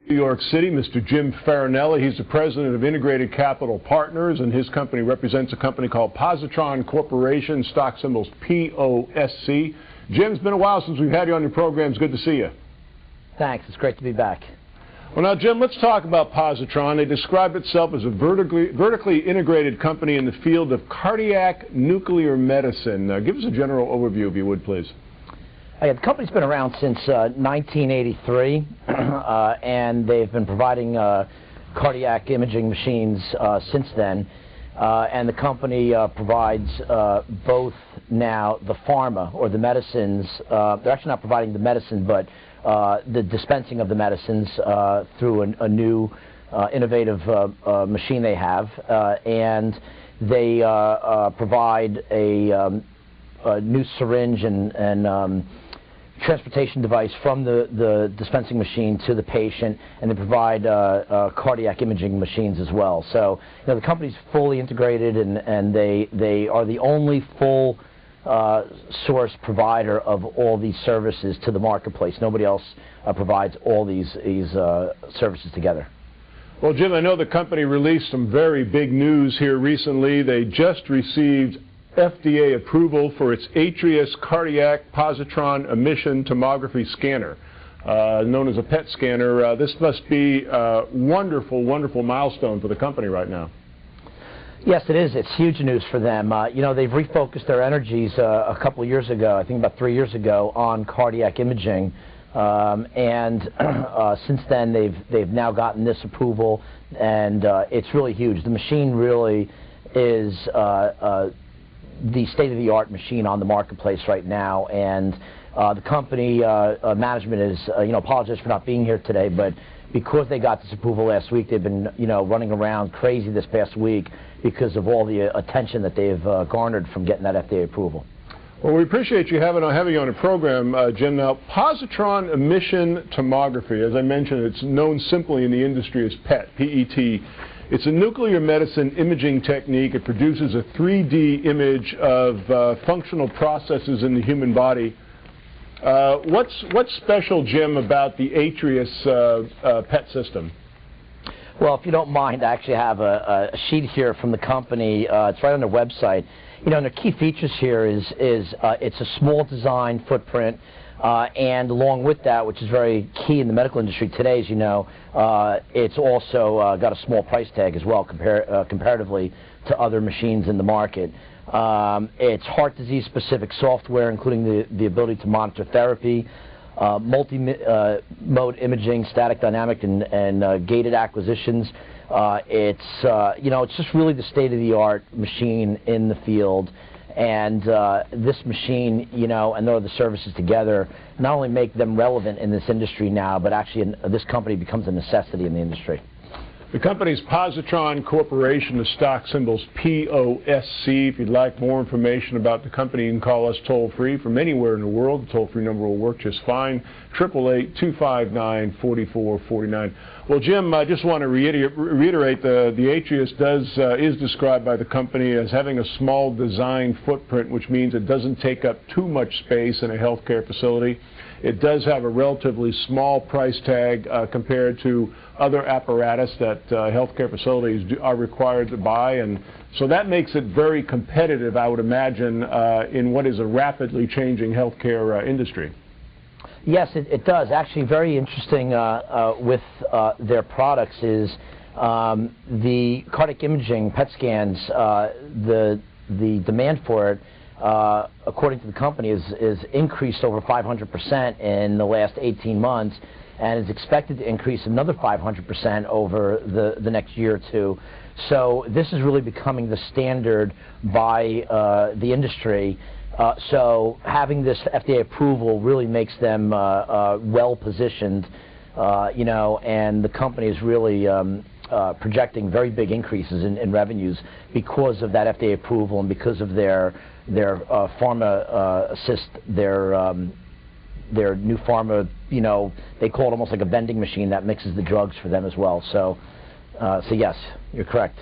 New York City, Mr. Jim Farinella. He's the president of Integrated Capital Partners, and his company represents a company called Positron Corporation, stock symbols POSC. Jim, it's been a while since we've had you on your program. It's good to see you. Thanks. It's great to be back. Well, now, Jim, let's talk about Positron. They describe itself as a vertically integrated company in the field of cardiac nuclear medicine. Give us a general overview, if you would, please. The company's been around since 1983, and they've been providing cardiac imaging machines since then. And the company provides both now the pharma, or the medicines. They're actually not providing the medicine, but the dispensing of the medicines through a new innovative machine they have. And they provide a new syringe and transportation device from the dispensing machine to the patient, and they provide cardiac imaging machines as well. So, you know, the company's fully integrated, and they are the only full source provider of all these services to the marketplace. Nobody else provides all these services together. Well, Jim, I know the company released some very big news here recently. They just received FDA approval for its Atrius cardiac positron emission tomography scanner, known as a PET scanner. This must be a wonderful, wonderful milestone for the company right now. Yes, it is. It's huge news for them. You know, they've refocused their energies a couple of years ago, I think about 3 years ago, on cardiac imaging. Since then, they've now gotten this approval, and it's really huge. The machine really is the state-of-the-art machine on the marketplace right now, and the company management is, apologize for not being here today, but because they got this approval last week, they've been, running around crazy this past week because of all the attention that they've garnered from getting that FDA approval. Well, we appreciate you having you on a program, Jim. Now, positron emission tomography, as I mentioned, it's known simply in the industry as PET, P-E-T. It's a nuclear medicine imaging technique. It produces a 3D image of functional processes in the human body. What's special, Jim, about the Atrius PET system? Well, if you don't mind, I actually have a sheet here from the company. It's right on their website. You know, and the key features here is it's a small design footprint. And along with that, which is very key in the medical industry today, as you know, it's also got a small price tag as well, comparatively to other machines in the market. It's heart disease specific software, including the ability to monitor therapy, multi-mode imaging, static, dynamic, and gated acquisitions. It's just really the state-of-the-art machine in the field. And this machine, and their other services together not only make them relevant in this industry now, but actually this company becomes a necessity in the industry. The company's Positron Corporation, the stock symbols POSC. If you'd like more information about the company, you can call us toll-free from anywhere in the world. The toll-free number will work just fine, 888-259-4449. Well, Jim, I just want to reiterate the Atrius is described by the company as having a small design footprint, which means it doesn't take up too much space in a healthcare facility. It does have a relatively small price tag compared to other apparatus that healthcare facilities are required to buy, and so that makes it very competitive, I would imagine, in what is a rapidly changing healthcare industry. Yes, it does. Actually, very interesting with their products is the cardiac imaging PET scans. The demand for it, according to the company, is increased over 500% in the last 18 months, and is expected to increase another 500% over the next year or two. So this is really becoming the standard by the industry. So having this FDA approval really makes them well positioned, and the company is really projecting very big increases in revenues because of that FDA approval and because of their pharma assist, their new pharma, they call it almost like a vending machine that mixes the drugs for them as well. So yes, you're correct.